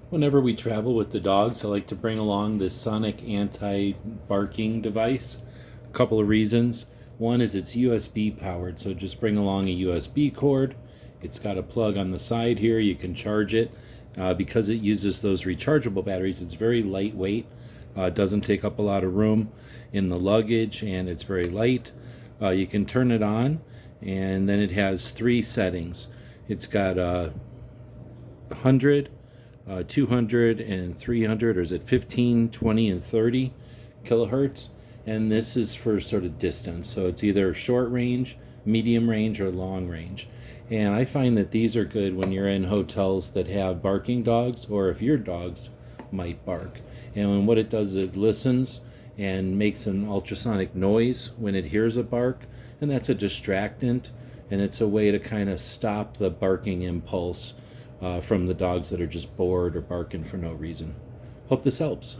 Whenever we travel with the dogs, I like to bring along this sonic anti-barking device. A couple of reasons. One is it's USB powered, so just bring along a USB cord. It's got a plug on the side here. You can charge it. Because it uses those rechargeable batteries, it's very lightweight. It doesn't take up a lot of room in the luggage, and it's very light. You can turn it on, and then it has three settings. It's got 100, 200 and 300, or is it 15, 20, and 30 kilohertz? And this is for sort of distance, so it's either short range, medium range, or long range. And I find that these are good when you're in hotels that have barking dogs, or if your dogs might bark. And what it does is it listens and makes an ultrasonic noise when it hears a bark, and that's a distractant, and it's a way to kind of stop the barking impulse from the dogs that are just bored or barking for no reason. Hope this helps.